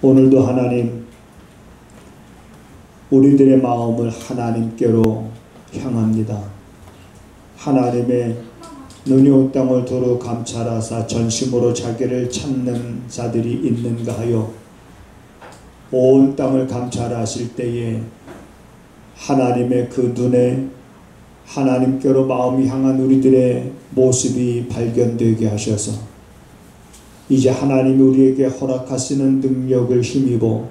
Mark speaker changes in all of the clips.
Speaker 1: 오늘도 하나님 우리들의 마음을 하나님께로 향합니다. 하나님의 눈이 온 땅을 두루 감찰하사 전심으로 자기를 찾는 자들이 있는가 하여 온 땅을 감찰하실 때에 하나님의 그 눈에 하나님께로 마음이 향한 우리들의 모습이 발견되게 하셔서 이제 하나님이 우리에게 허락하시는 능력을 힘입어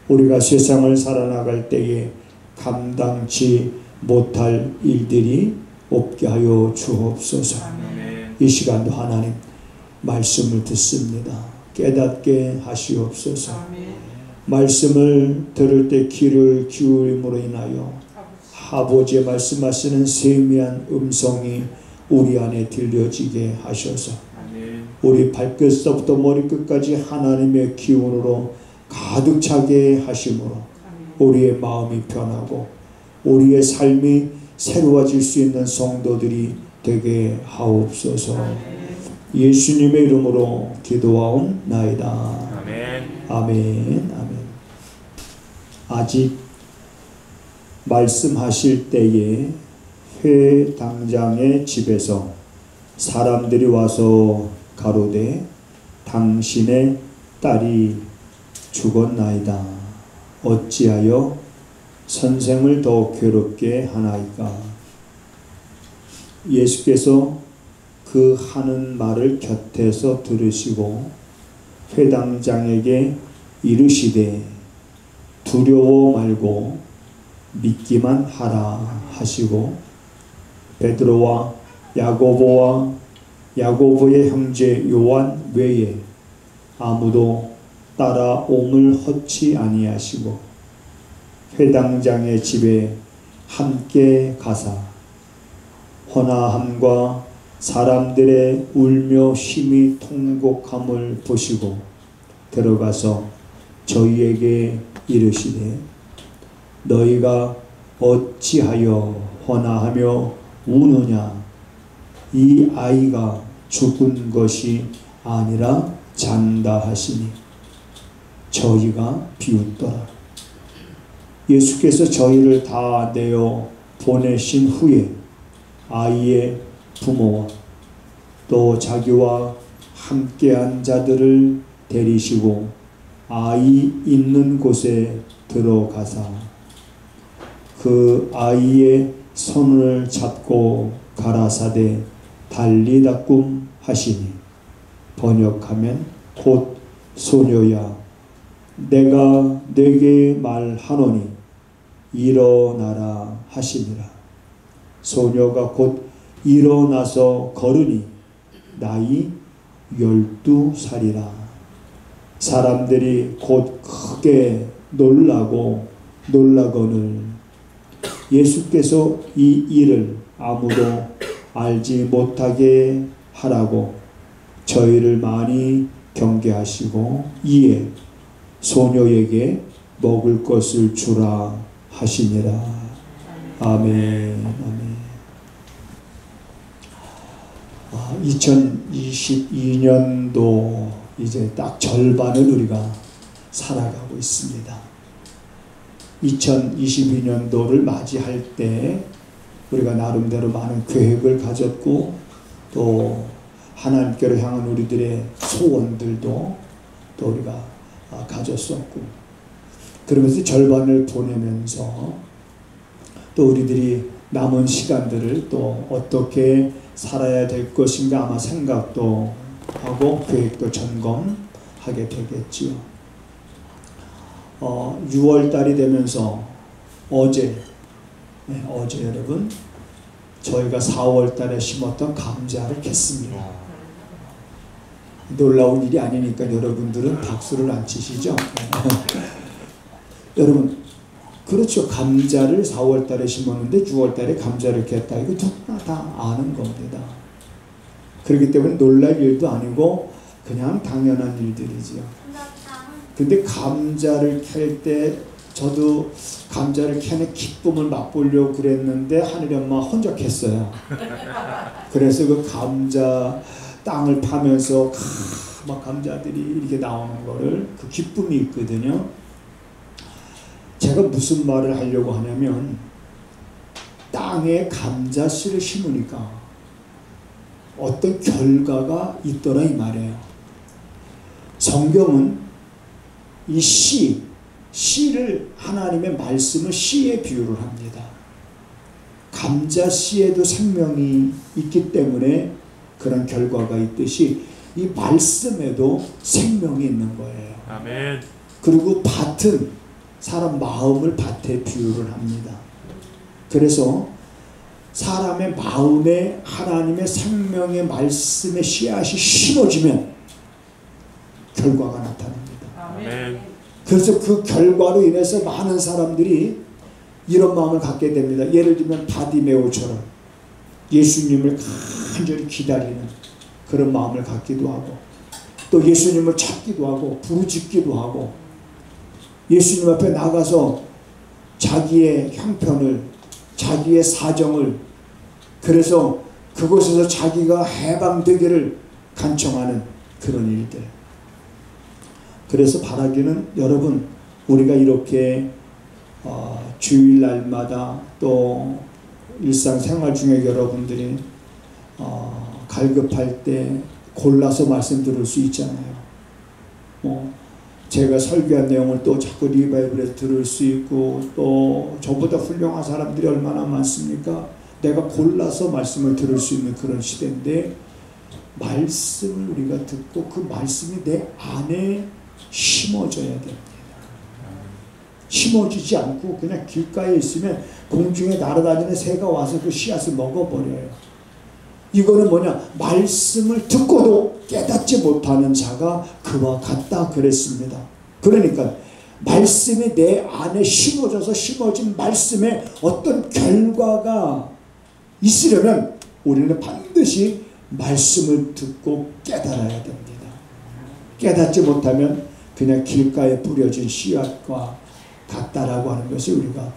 Speaker 1: 우리가 세상을 살아나갈 때에 감당치 못할 일들이 없게 하여 주옵소서. 이 시간도 하나님 말씀을 듣습니다. 깨닫게 하시옵소서. 말씀을 들을 때 귀를 기울임으로 인하여 아버지의 말씀하시는 세미한 음성이 우리 안에 들려지게 하셔서 우리 발끝서부터 머리끝까지 하나님의 기운으로 가득 차게 하심으로 우리의 마음이 변하고 우리의 삶이 새로워질 수 있는 성도들이 되게 하옵소서. 예수님의 이름으로 기도하옵나이다. 아멘. 아멘. 아멘. 아직 말씀하실 때에 회당장의 집에서 사람들이 와서 가로되 당신의 딸이 죽었나이다. 어찌하여 선생을 더 괴롭게 하나이까? 예수께서 그 하는 말을 곁에서 들으시고 회당장에게 이르시되 두려워 말고 믿기만 하라 하시고 베드로와 야고보의 형제 요한 외에 아무도 따라옴을 허치 아니하시고 회당장의 집에 함께 가사 헌화함과 사람들의 울며 심히 통곡함을 보시고 들어가서 저희에게 이르시되 너희가 어찌하여 헌화하며 우느냐? 이 아이가 죽은 것이 아니라 잔다 하시니 저희가 비웃더라. 예수께서 저희를 다 내어 보내신 후에 아이의 부모와 또 자기와 함께한 자들을 데리시고 아이 있는 곳에 들어가사 그 아이의 손을 잡고 가라사대 달리다꿈 하시니 번역하면 곧 소녀야 내가 네게 말하노니 일어나라 하시니라. 소녀가 곧 일어나서 걸으니 나이 12살이라. 사람들이 곧 크게 놀라거늘 예수께서 이 일을 아무도 알지 못하게 하라고 저희를 많이 경계하시고 이에 소녀에게 먹을 것을 주라 하시니라. 아멘. 아멘. 2022년도 이제 딱 절반을 우리가 살아가고 있습니다. 2022년도를 맞이할 때 우리가 나름대로 많은 계획을 가졌고 또 하나님께로 향한 우리들의 소원들도 또 우리가 가졌었고 그러면서 절반을 보내면서 또 우리들이 남은 시간들을 또 어떻게 살아야 될 것인가 아마 생각도 하고 계획도 점검하게 되겠지요. 6월달이 되면서 어제 여러분 저희가 4월달에 심었던 감자를 캤습니다. 놀라운 일이 아니니까 여러분들은 박수를 안 치시죠? 여러분 그렇죠. 감자를 4월달에 심었는데 6월달에 감자를 캤다. 이거 누구나 다 아는 겁니다. 그렇기 때문에 놀랄 일도 아니고 그냥 당연한 일들이지요. 근데 감자를 캘 때 저도 감자를 캐는 기쁨을 맛보려고 그랬는데 하늘이 엄마 혼자 캤어요. 그래서 그 감자 땅을 파면서 막 감자들이 이렇게 나오는 거를 그 기쁨이 있거든요. 제가 무슨 말을 하려고 하냐면 땅에 감자씨를 심으니까 어떤 결과가 있더라 이 말이에요. 성경은 이 씨를 하나님의 말씀을 씨에 비유를 합니다. 감자씨에도 생명이 있기 때문에 그런 결과가 있듯이 이 말씀에도 생명이 있는 거예요.
Speaker 2: 아멘.
Speaker 1: 그리고 밭은 사람 마음을 밭에 비유를 합니다. 그래서 사람의 마음에 하나님의 생명의 말씀의 씨앗이 심어지면 결과가 나타납니다.
Speaker 2: 아멘.
Speaker 1: 그래서 그 결과로 인해서 많은 사람들이 이런 마음을 갖게 됩니다. 예를 들면 바디메오처럼 예수님을 간절히 기다리는 그런 마음을 갖기도 하고, 또 예수님을 찾기도 하고 부르짖기도 하고, 예수님 앞에 나가서 자기의 형편을, 자기의 사정을, 그래서 그곳에서 자기가 해방되기를 간청하는 그런 일들. 그래서 바라기는 여러분, 우리가 이렇게 주일날마다 또 일상생활 중에 여러분들이 갈급할 때 골라서 말씀 들을 수 있잖아요. 제가 설교한 내용을 또 자꾸 리바이블에서 들을 수 있고, 또 저보다 훌륭한 사람들이 얼마나 많습니까? 내가 골라서 말씀을 들을 수 있는 그런 시대인데, 말씀을 우리가 듣고 그 말씀이 내 안에 심어져야 됩니다. 심어지지 않고 그냥 길가에 있으면 공중에 날아다니는 새가 와서 그 씨앗을 먹어버려요. 이거는 뭐냐? 말씀을 듣고도 깨닫지 못하는 자가 그와 같다 그랬습니다. 그러니까 말씀이 내 안에 심어져서 심어진 말씀에 어떤 결과가 있으려면 우리는 반드시 말씀을 듣고 깨달아야 됩니다. 깨닫지 못하면 그냥 길가에 뿌려진 씨앗과 같다라고 하는 것을 우리가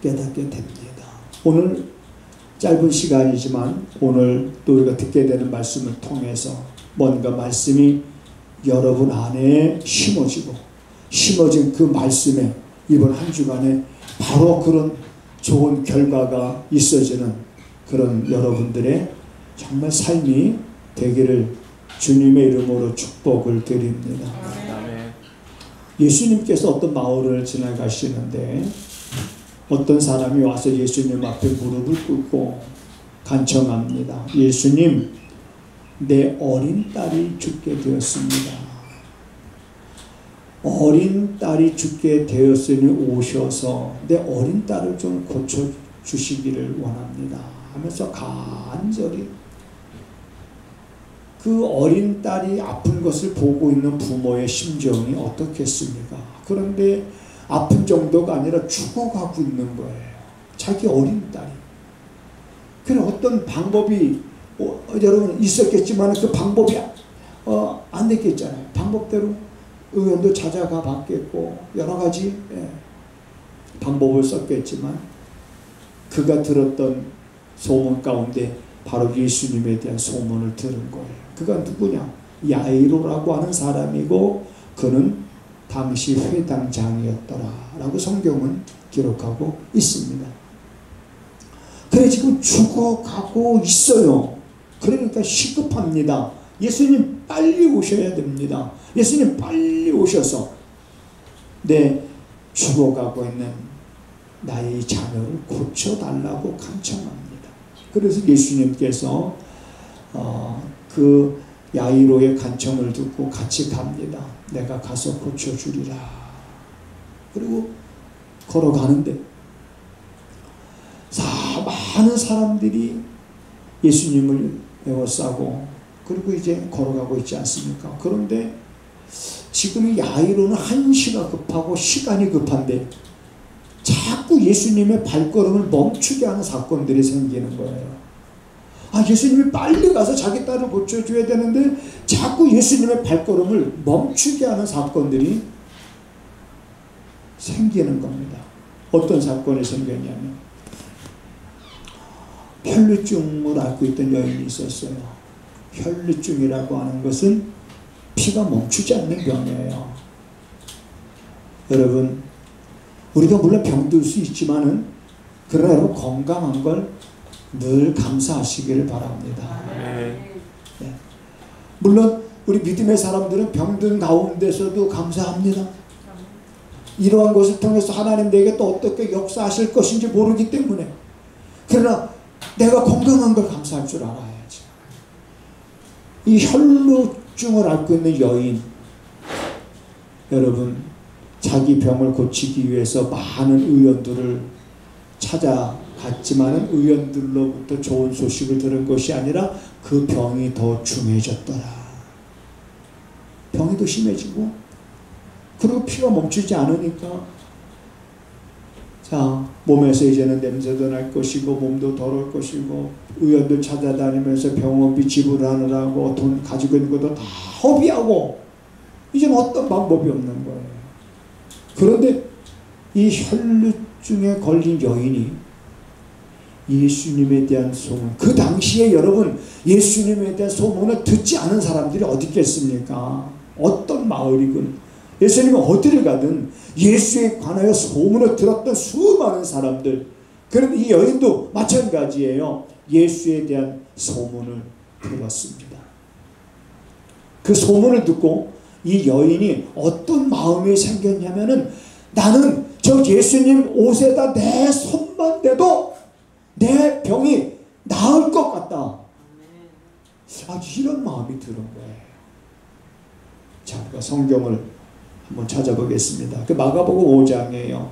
Speaker 1: 깨닫게 됩니다. 오늘 짧은 시간이지만 오늘 또 우리가 듣게 되는 말씀을 통해서 뭔가 말씀이 여러분 안에 심어진 그 말씀에 이번 한 주간에 바로 그런 좋은 결과가 있어지는 그런 여러분들의 정말 삶이 되기를 주님의 이름으로 축복을 드립니다. 예수님께서 어떤 마을을 지나가시는데 어떤 사람이 와서 예수님 앞에 무릎을 꿇고 간청합니다. 예수님, 내 어린 딸이 죽게 되었습니다. 어린 딸이 죽게 되었으니 오셔서 내 어린 딸을 좀 고쳐주시기를 원합니다 하면서 간절히 그 어린 딸이 아픈 것을 보고 있는 부모의 심정이 어떻겠습니까? 그런데 아픈 정도가 아니라 죽어가고 있는 거예요. 자기 어린 딸이. 그런 어떤 방법이 여러분 있었겠지만 그 방법이 안 됐겠잖아요. 방법대로 의원도 찾아가 봤겠고 여러 가지 방법을 썼겠지만 그가 들었던 소문 가운데 바로 예수님에 대한 소문을 들은 거예요. 그가 누구냐? 야이로라고 하는 사람이고 그는 당시 회당장이었더라 라고 성경은 기록하고 있습니다. 그래 지금 죽어가고 있어요. 그러니까 시급합니다. 예수님 빨리 오셔야 됩니다. 예수님 빨리 오셔서 내 죽어가고 있는 나의 자녀를 고쳐달라고 간청합니다. 그래서 예수님께서 그 야이로의 간청을 듣고 같이 갑니다. 내가 가서 고쳐주리라. 그리고 걸어가는데 많은 사람들이 예수님을 에워싸고 그리고 이제 걸어가고 있지 않습니까? 그런데 지금 야이로는 한시가 급하고 시간이 급한데 자꾸 예수님의 발걸음을 멈추게 하는 사건들이 생기는 거예요. 예수님이 빨리 가서 자기 딸을 고쳐줘야 되는데 자꾸 예수님의 발걸음을 멈추게 하는 사건들이 생기는 겁니다. 어떤 사건이 생겼냐면 혈루증을 앓고 있던 여인이 있었어요. 혈루증이라고 하는 것은 피가 멈추지 않는 병이에요. 여러분, 우리가 물론 병들 수 있지만은 그러나 여러분 건강한 걸 늘 감사하시기를 바랍니다. 네. 물론 우리 믿음의 사람들은 병든 가운데서도 감사합니다. 이러한 것을 통해서 하나님 내게 또 어떻게 역사하실 것인지 모르기 때문에, 그러나 내가 건강한 걸 감사할 줄 알아야지. 이 혈루증을 앓고 있는 여인, 여러분 자기 병을 고치기 위해서 많은 의원들을 찾아갔지만 의원들로부터 좋은 소식을 들은 것이 아니라 그 병이 더 중해졌더라. 병이 더 심해지고, 그리고 피가 멈추지 않으니까 자, 몸에서 이제는 냄새도 날 것이고 몸도 더러울 것이고 의원들 찾아다니면서 병원비 지불하느라고 돈 가지고 있는 것도 다 허비하고 이제는 어떤 방법이 없는 거예요. 그런데 이 혈루증에 걸린 여인이 예수님에 대한 소문, 그 당시에 여러분 예수님에 대한 소문을 듣지 않은 사람들이 어디 있겠습니까? 어떤 마을이건 예수님은 어디를 가든 예수에 관하여 소문을 들었던 수많은 사람들, 그런데 이 여인도 마찬가지예요. 예수에 대한 소문을 들었습니다. 그 소문을 듣고 이 여인이 어떤 마음이 생겼냐면은, 나는 저 예수님 옷에다 내 손만 대도 내 병이 나을 것 같다. 아주 이런 마음이 드는 거예요. 자, 우리가 성경을 한번 찾아보겠습니다. 그 마가복음 5장이에요.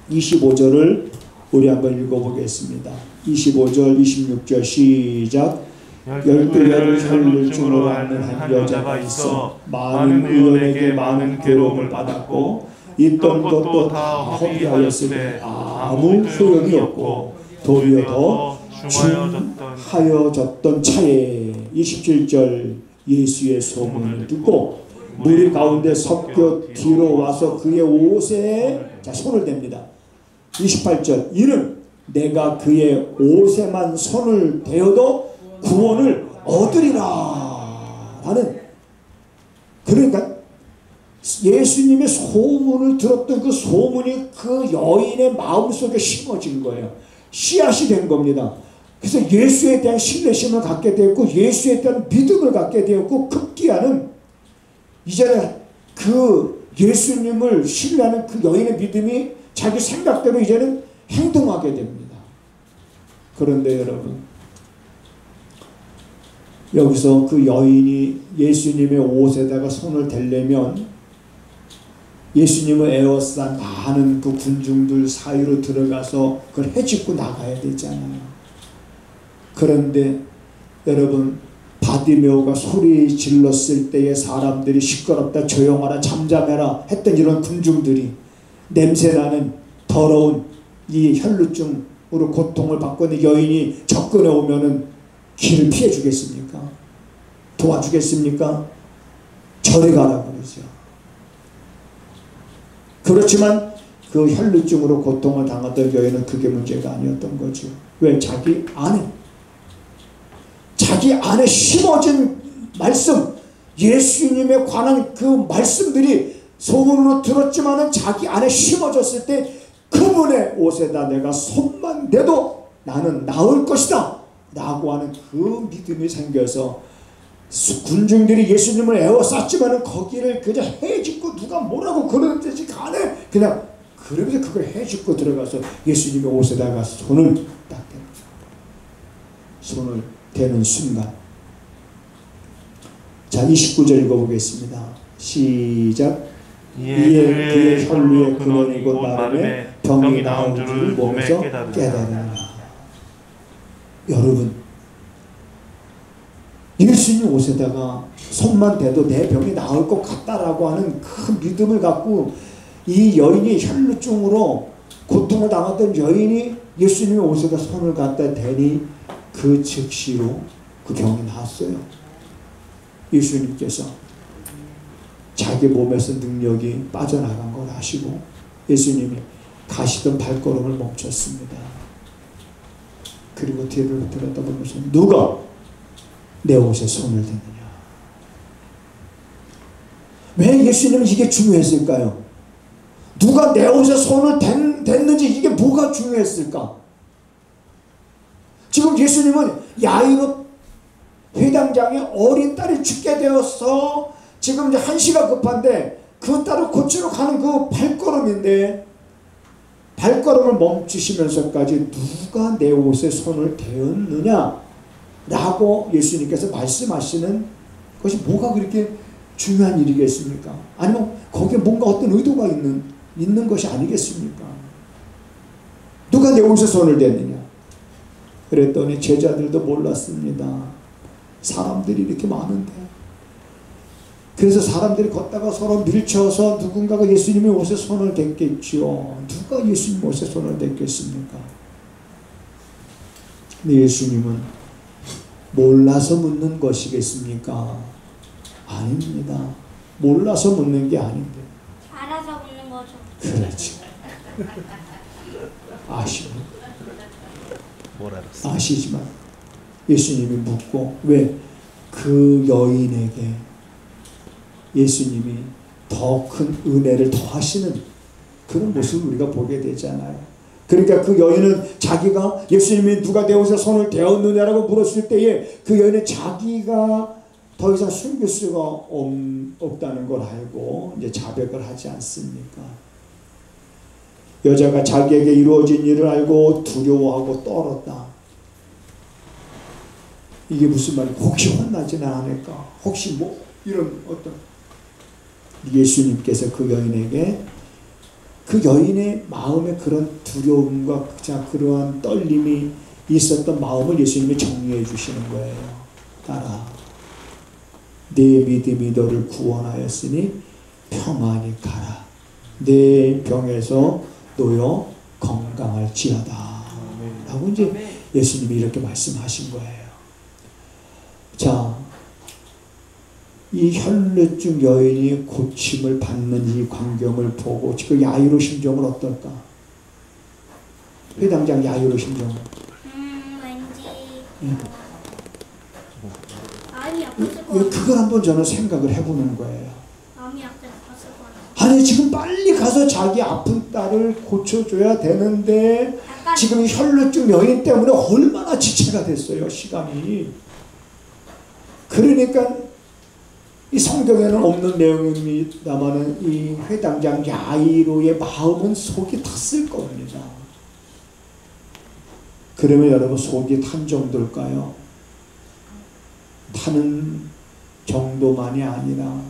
Speaker 1: 25절을 우리 한번 읽어보겠습니다. 25절, 26절 시작. 12개를 혈루증으로 앓는 한 여자가 있어 많은 의원에게 많은 괴로움을 받았고 있던 것도 다 허비하였으니 아무 소용이 없고 도리어 더 중하여졌던 차에 27절 예수의 소문을 듣고 무리 가운데 섞여 뒤로 와서 그의 옷에 자 손을 댑니다. 28절 이는 내가 그의 옷에만 손을 대어도 구원을 얻으리라 라는, 그러니까 예수님의 소문을 들었던 그 소문이 그 여인의 마음속에 심어진 거예요. 씨앗이 된 겁니다. 그래서 예수에 대한 신뢰심을 갖게 되었고 예수에 대한 믿음을 갖게 되었고 급기야는 이제는 그 예수님을 신뢰하는 그 여인의 믿음이 자기 생각대로 이제는 행동하게 됩니다. 그런데 여러분, 여기서 그 여인이 예수님의 옷에다가 손을 대려면 예수님을 에워싼 많은 그 군중들 사이로 들어가서 그걸 헤집고 나가야 되잖아요. 그런데 여러분, 바디메오가 소리 질렀을 때에 사람들이 시끄럽다, 조용하라, 잠잠해라 했던 이런 군중들이 냄새나는 더러운 이 혈루증으로 고통을 받고 있는 여인이 접근해 오면은 길을 피해 주겠습니까? 도와주겠습니까? 저리 가라 그러죠. 그렇지만 그 혈루증으로 고통을 당했던 여인은 그게 문제가 아니었던 거죠. 왜? 자기 안에 심어진 말씀, 예수님에 관한 그 말씀들이 소문으로 들었지만은 자기 안에 심어졌을 때 그분의 옷에다 내가 손만 대도 나는 나을 것이다 라고 하는 그 믿음이 생겨서 군중들이 예수님을 에워쌌지만은 거기를 그냥 해집고 누가 뭐라고 그러는지 간에 그냥 그러면서 그걸 해집고 들어가서 예수님의 옷에다가 손을 딱 댑니다. 손을 대는 순간, 자 29절 읽어보겠습니다. 시작. 이에 그의 혈루의 근원이고 나름에 병이 나온 줄을 몸에서 깨달으라. 여러분, 예수님 옷에다가 손만 대도 내 병이 나을 것 같다라고 하는 그 믿음을 갖고 이 여인이 혈루증으로 고통을 당했던 여인이 예수님의 옷에다 손을 갖다 대니 그 즉시로 그 병이 나았어요. 예수님께서 자기 몸에서 능력이 빠져나간 걸 아시고 예수님이 가시던 발걸음을 멈췄습니다. 그리고 뒤를 들여다보면서 누가 내 옷에 손을 대느냐. 왜 예수님은 이게 중요했을까요? 누가 내 옷에 손을 댔는지 이게 뭐가 중요했을까? 지금 예수님은 야이로 회당장의 어린 딸이 죽게 되어서 지금 이제 한시가 급한데 그 딸을 고치러 가는 그 발걸음인데 발걸음을 멈추시면서까지 누가 내 옷에 손을 대었느냐 라고 예수님께서 말씀하시는 것이 뭐가 그렇게 중요한 일이겠습니까? 아니면 거기에 뭔가 어떤 의도가 있는 것이 아니겠습니까? 누가 내 옷에 손을 댔느냐? 그랬더니 제자들도 몰랐습니다. 사람들이 이렇게 많은데. 그래서 사람들이 걷다가 서로 밀쳐서 누군가가 예수님의 옷에 손을 댔겠지요. 누가 예수님 옷에 손을 댔겠습니까? 근데 예수님은 몰라서 묻는 것이겠습니까? 아닙니다. 몰라서 묻는 게 아닌데.
Speaker 2: 알아서 묻는 거죠.
Speaker 1: 그렇지. 아시지만 예수님이 묻고 왜? 그 여인에게 예수님이 더 큰 은혜를 더하시는 그런 모습을 우리가 보게 되잖아요. 그러니까 그 여인은 자기가 예수님이 누가 내 옷에 손을 대었느냐라고 물었을 때에 그 여인은 자기가 더 이상 숨길 수가 없다는 걸 알고 이제 자백을 하지 않습니까? 여자가 자기에게 이루어진 일을 알고 두려워하고 떨었다. 이게 무슨 말이야? 혹시 혼나지는 않을까? 혹시 뭐 이런 어떤 예수님께서 그 여인에게 그 여인의 마음에 그런 두려움과 그러한 떨림이 있었던 마음을 예수님이 정리해 주시는 거예요. 따라 네 믿음이 너를 구원하였으니 평안히 가라. 네 병에서 놓여 건강할지어다. 라고 이제 예수님이 이렇게 말씀하신 거예요. 자, 이 혈루증 여인이 고침을 받는 이 광경을 보고 지금 야이로 심정은 어떨까? 회당장 야이로 심정은?
Speaker 2: 왠지 마음이 아팠을 것 같아요.
Speaker 1: 그걸 한번 저는 생각을 해보는 거예요.
Speaker 2: 마음이 아팠을 것 같아요.
Speaker 1: 아니 지금 빨리 가서 자기 아픈 딸을 고쳐줘야 되는데 지금 이 혈루증 여인 때문에 얼마나 지체가 됐어요, 시간이. 그러니까 이 성경에는 없는 내용입니다만은 이 회당장 야이로의 마음은 속이 탔을 겁니다. 그러면 여러분 속이 탄 정도일까요? 타는 정도만이 아니라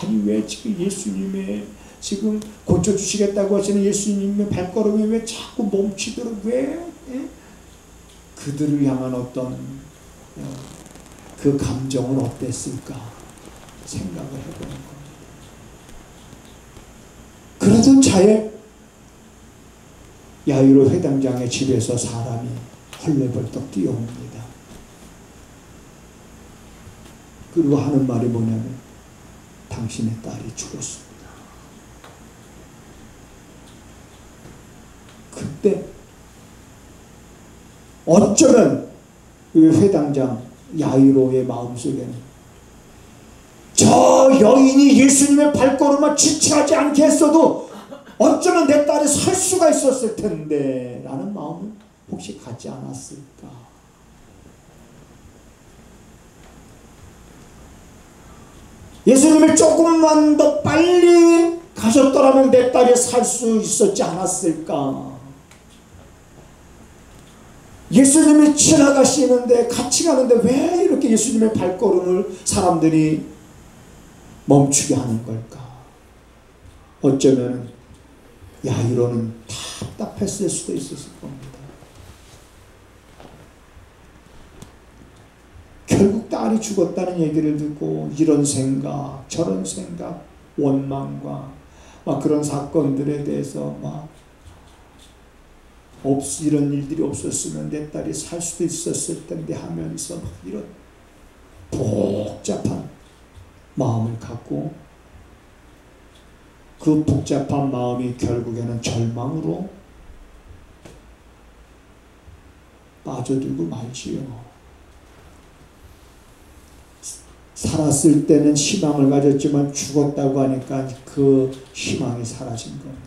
Speaker 1: 아니 왜 지금 예수님의 지금 고쳐주시겠다고 하시는 예수님의 발걸음이 왜 자꾸 멈추도록 왜 그들을 향한 어떤 그 감정은 어땠을까 생각을 해보는 겁니다. 그러던 차에 야이로 회당장의 집에서 사람이 헐레벌떡 뛰어옵니다. 그리고 하는 말이 뭐냐면 당신의 딸이 죽었습니다. 그때 어쩌면 이 회당장 야이로의 마음속에는 저 여인이 예수님의 발걸음을 지체하지 않게 했어도 어쩌면 내 딸이 살 수가 있었을 텐데 라는 마음은 혹시 갖지 않았을까? 예수님이 조금만 더 빨리 가셨더라면 내 딸이 살 수 있었지 않았을까? 예수님이 지나가시는데 같이 가는데 왜 이렇게 예수님의 발걸음을 사람들이 멈추게 하는 걸까? 어쩌면 야이로는 답답했을 수도 있었을 겁니다. 결국 딸이 죽었다는 얘기를 듣고 이런 생각 저런 생각 원망과 막 그런 사건들에 대해서 막 이런 일들이 없었으면 내 딸이 살 수도 있었을 텐데 하면서 이런 복잡한 마음을 갖고 그 복잡한 마음이 결국에는 절망으로 빠져들고 말지요. 살았을 때는 희망을 가졌지만 죽었다고 하니까 그 희망이 사라진 겁니다.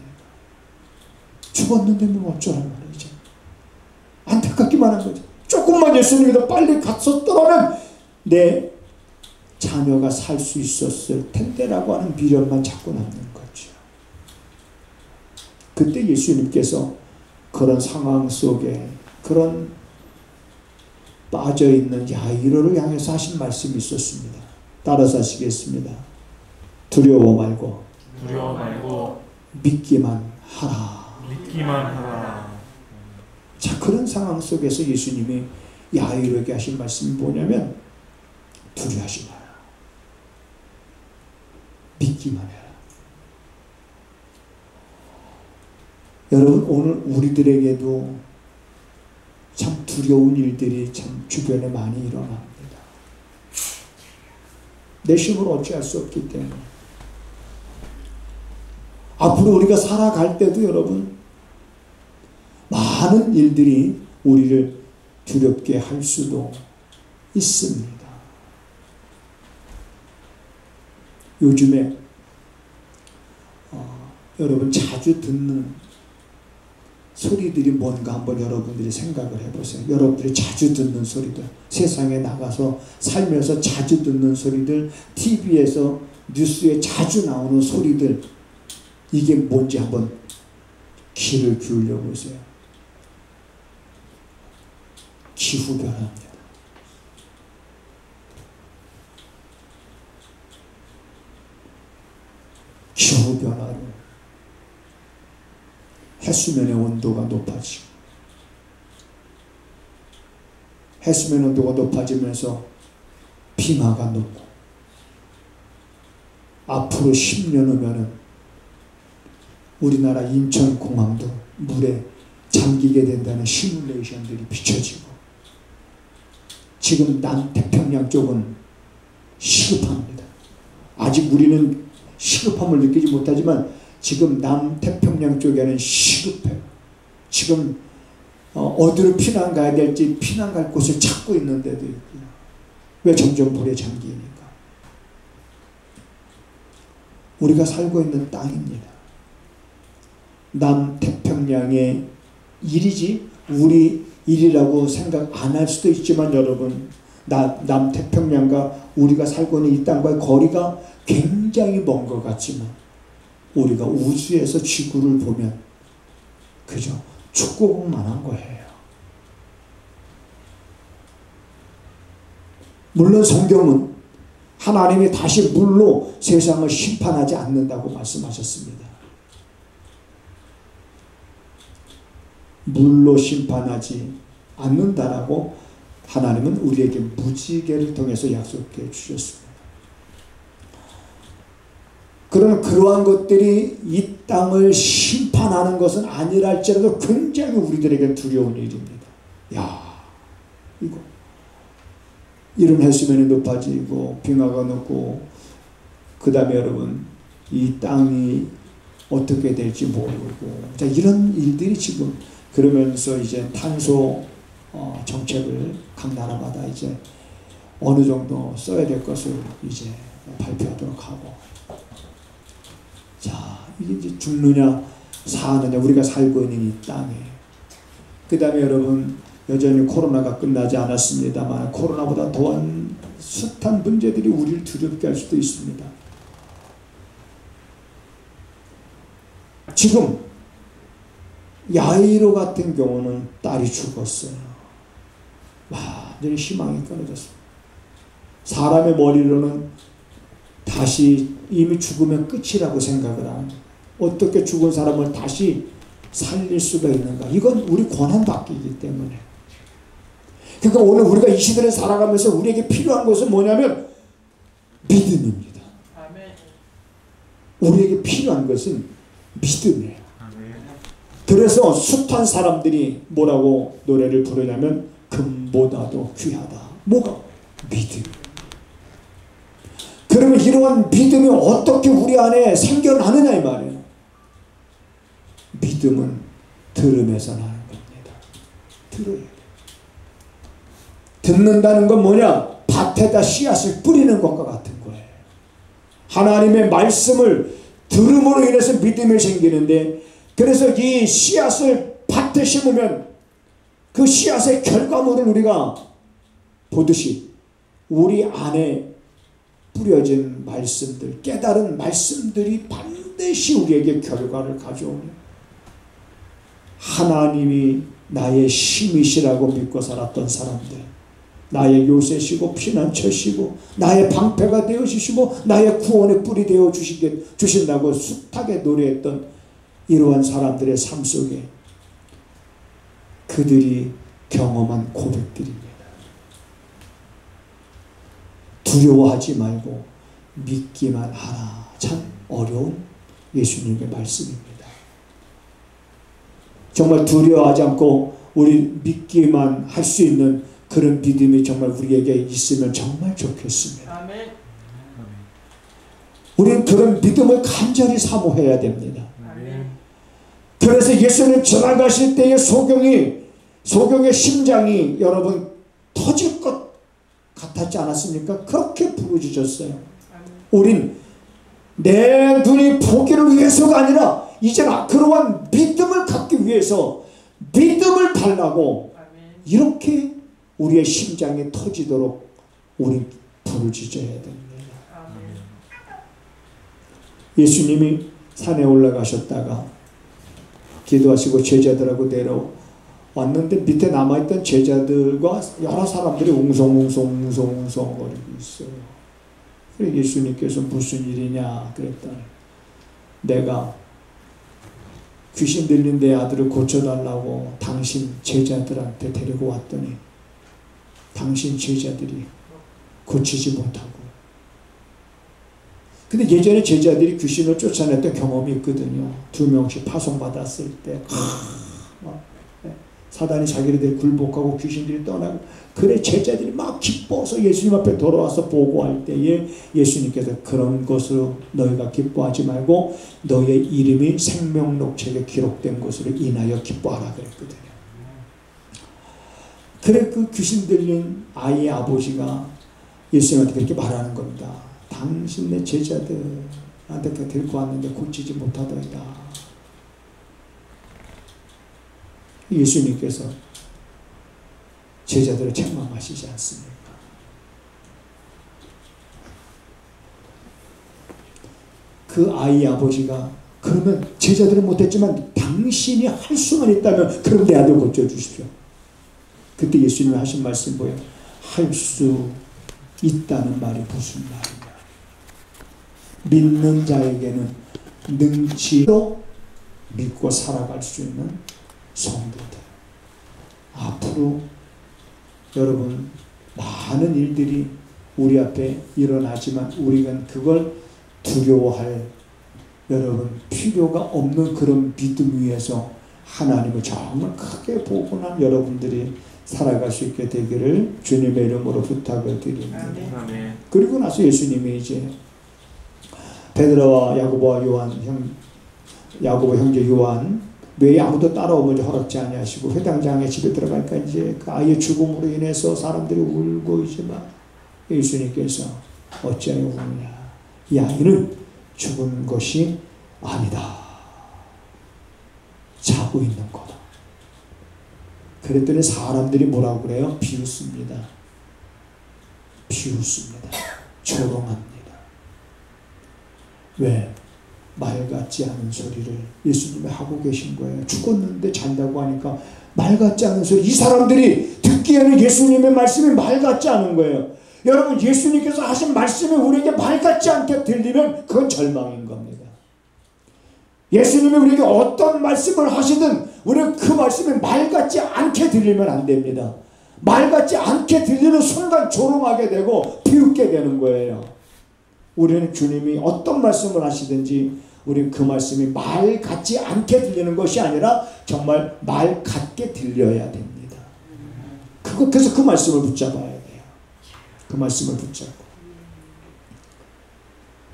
Speaker 1: 죽었는데 뭐 어쩌란 말이죠. 안타깝기만 한 거죠. 조금만 예수님이 더 빨리 갔었더라면 내 자녀가 살 수 있었을 텐데라고 하는 미련만 자꾸 남는 거죠. 그때 예수님께서 그런 상황 속에 그런 빠져있는 야이로를 향해서 하신 말씀이 있었습니다. 따라서 하시겠습니다. 두려워 말고 믿기만 하라. 자, 그런 상황 속에서 예수님이 야이로에게 하신 말씀이 뭐냐면 두려워하지 마라. 믿기만 해라. 여러분, 오늘 우리들에게도 참 두려운 일들이 참 주변에 많이 일어납니다. 내 힘으로 어찌할 수 없기 때문에. 앞으로 우리가 살아갈 때도 여러분 많은 일들이 우리를 두렵게 할 수도 있습니다. 요즘에 여러분 자주 듣는 소리들이 뭔가 한번 여러분들이 생각을 해보세요. 여러분들이 자주 듣는 소리들, 세상에 나가서 살면서 자주 듣는 소리들, TV에서 뉴스에 자주 나오는 소리들, 이게 뭔지 한번 귀를 기울여 보세요. 기후변화입니다. 기후변화로 해수면의 온도가 높아지고, 해수면 온도가 높아지면서 빙하가 녹고, 앞으로 10년 후면은 우리나라 인천공항도 물에 잠기게 된다는 시뮬레이션들이 비춰지고, 지금 남태평양 쪽은 시급합니다. 아직 우리는 시급함을 느끼지 못하지만 지금 남태평양 쪽에는 시급해요. 지금 어디로 피난 가야 될지 피난 갈 곳을 찾고 있는 데도 있고요. 왜? 점점 물에 잠기니까. 우리가 살고 있는 땅입니다. 남태평양의 일이지 우리 일이라고 생각 안 할 수도 있지만 여러분, 남태평양과 우리가 살고 있는 이 땅과의 거리가 굉장히 먼 것 같지만 우리가 우주에서 지구를 보면 그저 축구공만한 거예요. 물론 성경은 하나님이 다시 물로 세상을 심판하지 않는다고 말씀하셨습니다. 물로 심판하지 않는다라고 하나님은 우리에게 무지개를 통해서 약속해 주셨습니다. 그러나 그러한 것들이 이 땅을 심판하는 것은 아니라 할지라도 굉장히 우리들에게 두려운 일입니다. 야, 이거 이런 해수면이 높아지고 빙하가 녹고, 그 다음에 여러분 이 땅이 어떻게 될지 모르고, 자, 이런 일들이 지금 그러면서 이제 탄소 정책을 각 나라마다 이제 어느 정도 써야 될 것을 이제 발표하도록 하고, 자, 이게 이제 죽느냐 사느냐 우리가 살고 있는 이 땅에, 그 다음에 여러분 여전히 코로나가 끝나지 않았습니다만 코로나보다 더한 숱한 문제들이 우리를 두렵게 할 수도 있습니다. 지금 야이로 같은 경우는 딸이 죽었어요. 완전히 희망이 끊어졌습니다. 사람의 머리로는 다시 이미 죽으면 끝이라고 생각을 합니다. 어떻게 죽은 사람을 다시 살릴 수가 있는가? 이건 우리 권한받기이기 때문에. 그러니까 오늘 우리가 이 시대를 살아가면서 우리에게 필요한 것은 뭐냐면 믿음입니다. 우리에게 필요한 것은 믿음이에요. 그래서 숱한 사람들이 뭐라고 노래를 부르냐면 금보다도 귀하다. 뭐가? 믿음. 그러면 이러한 믿음이 어떻게 우리 안에 생겨나느냐 이 말이에요. 믿음은 들음에서 나는 겁니다. 들어야 돼. 듣는다는 건 뭐냐? 밭에다 씨앗을 뿌리는 것과 같은 거예요. 하나님의 말씀을 들음으로 인해서 믿음이 생기는데, 그래서 이 씨앗을 밭에 심으면 그 씨앗의 결과물을 우리가 보듯이 우리 안에 뿌려진 말씀들, 깨달은 말씀들이 반드시 우리에게 결과를 가져오는, 하나님이 나의 힘이시라고 믿고 살았던 사람들, 나의 요새시고 피난처시고 나의 방패가 되어주시고 나의 구원의 뿔이 되어 주신다고 숱하게 노래했던 이러한 사람들의 삶 속에 그들이 경험한 고백들입니다. 두려워하지 말고 믿기만 하라. 참 어려운 예수님의 말씀입니다. 정말 두려워하지 않고 우리 믿기만 할 수 있는 그런 믿음이 정말 우리에게 있으면 정말 좋겠습니다.
Speaker 3: 아멘.
Speaker 1: 우리는 그런 믿음을 간절히 사모해야 됩니다.
Speaker 3: 아멘.
Speaker 1: 그래서 예수님 지나가실 때의 소경의 심장이 여러분 터질 것 같았지 않았습니까? 그렇게 부르짖었어요. 우린 내 눈이 보기를 위해서가 아니라 이제는 그러한 믿음을 갖기 위해서 믿음을 달라고 이렇게 우리의 심장이 터지도록 우리 부르짖어야 됩니다. 예수님이 산에 올라가셨다가 기도하시고 제자들하고 내려왔는데 밑에 남아있던 제자들과 여러 사람들이 웅성웅성거리고 있어요. 그래서 예수님께서 무슨 일이냐 그랬더니, 내가 귀신 들린 내 아들을 고쳐달라고 당신 제자들한테 데리고 왔더니 당신 제자들이 고치지 못하고. 근데 예전에 제자들이 귀신을 쫓아냈던 경험이 있거든요. 2명씩 파송받았을 때 사단이 자기네들 굴복하고 귀신들이 떠나고, 그래 제자들이 막 기뻐서 예수님 앞에 돌아와서 보고할 때에 예수님께서 그런 것으로 너희가 기뻐하지 말고 너희의 이름이 생명록책에 기록된 것으로 인하여 기뻐하라 그랬거든요. 그래 그 귀신 들린 아이의 아버지가 예수님한테 그렇게 말하는 겁니다. 당신네 제자들한테 데리고 왔는데 고치지 못하더이다. 예수님께서 제자들을 책망하시지 않습니까? 그 아이의 아버지가 그러면 제자들은 못했지만 당신이 할 수만 있다면 그럼 내 아들 고쳐주십시오. 그때 예수님이 하신 말씀이 뭐예요? 할 수 있다는 말이 무슨 말이냐? 믿는 자에게는 능치로 믿고 살아갈 수 있는 성도들. 앞으로 여러분 많은 일들이 우리 앞에 일어나지만 우리가 그걸 두려워할 여러분 필요가 없는 그런 믿음 위에서 하나님을 정말 크게 보고 난 여러분들이 살아갈 수 있게 되기를 주님의 이름으로 부탁을 드립니다.
Speaker 3: 아멘.
Speaker 1: 그리고 나서 예수님이 이제 베드로와 야고보와 야고보 형제 요한 왜 아무도 따라오면 허락지 아니하시고 회당장의 집에 들어가니까 이제 그 아이의 죽음으로 인해서 사람들이 울고 있지만 예수님께서 어찌하여 우느냐? 이 아이는 죽은 것이 아니다. 자고 있는 거다. 그랬더니 사람들이 뭐라고 그래요? 비웃습니다. 비웃습니다. 조롱합니다. 왜? 말 같지 않은 소리를 예수님이 하고 계신 거예요. 죽었는데 잔다고 하니까 말 같지 않은 소리. 이 사람들이 듣기에는 예수님의 말씀이 말 같지 않은 거예요. 여러분 예수님께서 하신 말씀이 우리에게 말 같지 않게 들리면 그건 절망인 겁니다. 예수님이 우리에게 어떤 말씀을 하시든 우리는 그 말씀이 말 같지 않게 들리면 안 됩니다. 말 같지 않게 들리는 순간 조롱하게 되고 비웃게 되는 거예요. 우리는 주님이 어떤 말씀을 하시든지 우리는 그 말씀이 말 같지 않게 들리는 것이 아니라 정말 말 같게 들려야 됩니다. 그래서 그 말씀을 붙잡아야 돼요. 그 말씀을 붙잡고.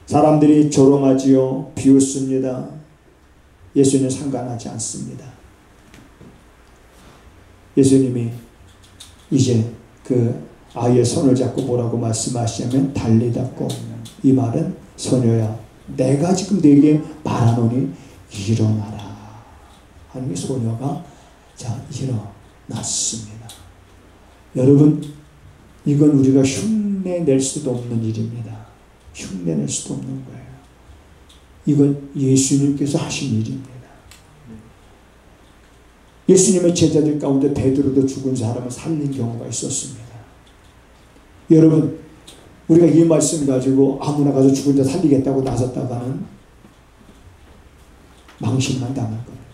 Speaker 1: 사람들이 조롱하지요. 비웃습니다. 예수님은 상관하지 않습니다. 예수님이 이제 그 아이의 손을 잡고 뭐라고 말씀하시냐면 달리다고. 이 말은 소녀야 내가 지금 네게 말하노니 일어나라 하는 게 소녀가 자 일어났습니다. 여러분 이건 우리가 흉내낼 수도 없는 일입니다. 흉내낼 수도 없는 거예요. 이건 예수님께서 하신 일입니다. 예수님의 제자들 가운데 베드로도 죽은 사람을 살린 경우가 있었습니다. 여러분 우리가 이 말씀 가지고 아무나 가서 죽은 자 살리겠다고 나섰다가는 망신만 당할 겁니다.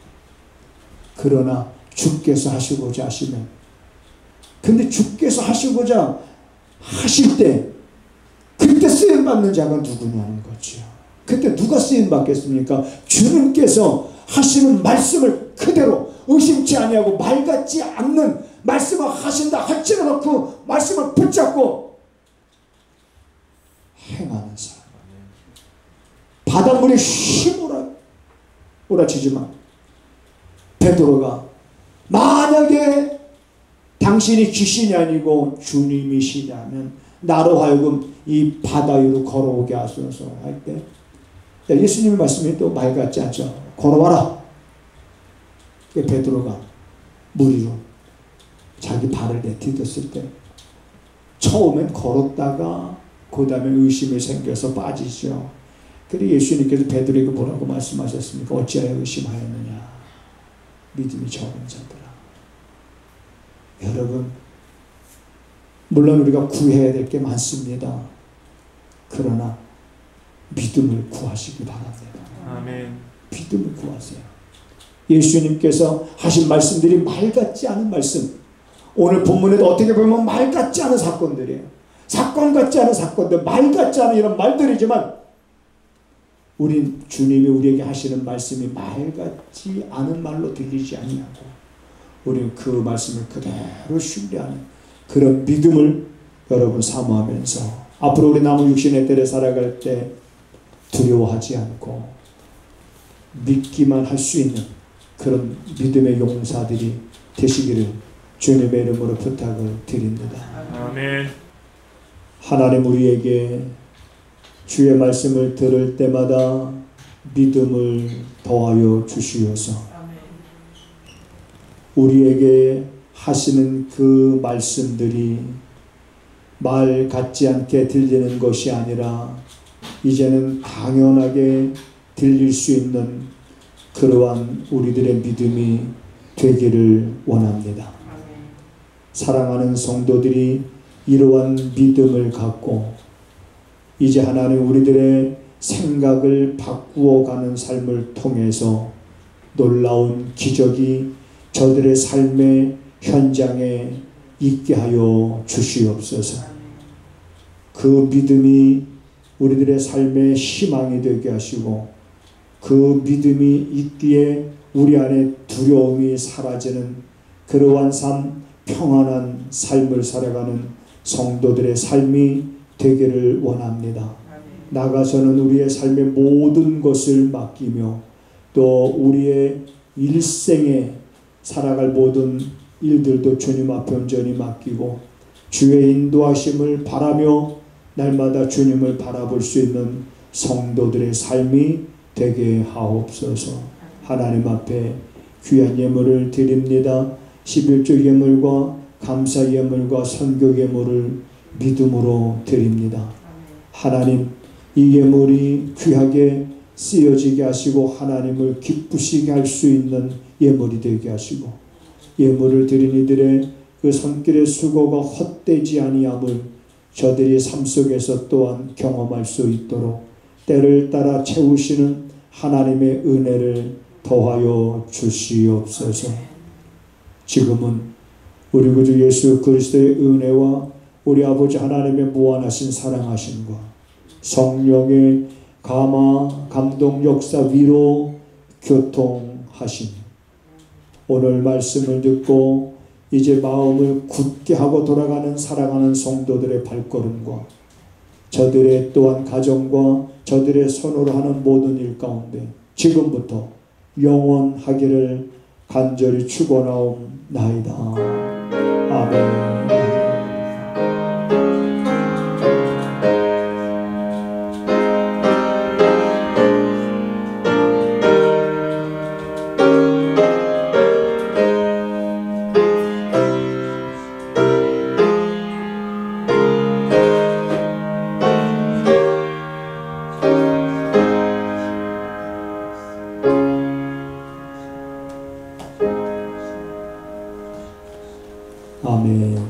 Speaker 1: 그러나 주께서 하시고자 하시면 근데 주께서 하시고자 하실 때 그때 쓰임받는 자가 누구냐는 거죠. 그때 누가 쓰임받겠습니까? 주님께서 하시는 말씀을 그대로 의심치 아니하고 말 같지 않는 말씀을 하신다 할지라도 그 말씀을 붙잡고 행하는 사람. 바닷물이 휘몰아치지만 베드로가 만약에 당신이 귀신이 아니고 주님이시라면 나로 하여금 이 바다 위로 걸어오게 하소서 할 때 예수님의 말씀이 또 말 같지 않죠. 걸어와라. 베드로가 물 위로 자기 발을 내딛었을 때 처음엔 걸었다가 그 다음에 의심이 생겨서 빠지죠. 그래서 예수님께서 베드로에게 뭐라고 말씀하셨습니까? 어찌하여 의심하였느냐. 믿음이 적은 자들아. 여러분 물론 우리가 구해야 될 게 많습니다. 그러나 믿음을 구하시기 바랍니다.
Speaker 3: 아멘.
Speaker 1: 믿음을 구하세요. 예수님께서 하신 말씀들이 말 같지 않은 말씀. 오늘 본문에도 어떻게 보면 말 같지 않은 사건들이에요. 사건 같지 않은 사건들, 말 같지 않은 이런 말들이지만 우린 주님이 우리에게 하시는 말씀이 말 같지 않은 말로 들리지 아니하고 우리는 그 말씀을 그대로 신뢰하는 그런 믿음을 여러분 사모하면서 앞으로 우리 남은 육신의 때를 살아갈 때 두려워하지 않고 믿기만 할 수 있는 그런 믿음의 용사들이 되시기를 주님의 이름으로 부탁을 드립니다.
Speaker 3: 아멘.
Speaker 1: 하나님 우리에게 주의 말씀을 들을 때마다 믿음을 더하여 주시옵소서. 우리에게 하시는 그 말씀들이 말 같지 않게 들리는 것이 아니라 이제는 당연하게 들릴 수 있는 그러한 우리들의 믿음이 되기를 원합니다. 사랑하는 성도들이 이러한 믿음을 갖고 이제 하나님 우리들의 생각을 바꾸어가는 삶을 통해서 놀라운 기적이 저들의 삶의 현장에 있게 하여 주시옵소서. 그 믿음이 우리들의 삶의 희망이 되게 하시고 그 믿음이 있기에 우리 안에 두려움이 사라지는 그러한 삶, 평안한 삶을 살아가는 성도들의 삶이 되기를 원합니다. 나가서는 우리의 삶의 모든 것을 맡기며 또 우리의 일생에 살아갈 모든 일들도 주님 앞에 온전히 맡기고 주의 인도하심을 바라며 날마다 주님을 바라볼 수 있는 성도들의 삶이 되게 하옵소서. 하나님 앞에 귀한 예물을 드립니다. 11조 예물과 감사 예물과 선교 예물을 믿음으로 드립니다. 하나님 이 예물이 귀하게 쓰여지게 하시고 하나님을 기쁘시게 할 수 있는 예물이 되게 하시고 예물을 드린 이들의 그 손길의 수고가 헛되지 아니함을 저들이 삶 속에서 또한 경험할 수 있도록 때를 따라 채우시는 하나님의 은혜를 더하여 주시옵소서. 지금은 우리 구주 예수 그리스도의 은혜와 우리 아버지 하나님의 무한하신 사랑하심과 성령의 감화, 감동, 역사, 위로, 교통하심 오늘 말씀을 듣고 이제 마음을 굳게 하고 돌아가는 사랑하는 성도들의 발걸음과 저들의 또한 가정과 저들의 손으로 하는 모든 일 가운데 지금부터 영원하기를 간절히 축원하옵나이다. 아멘. 아멘.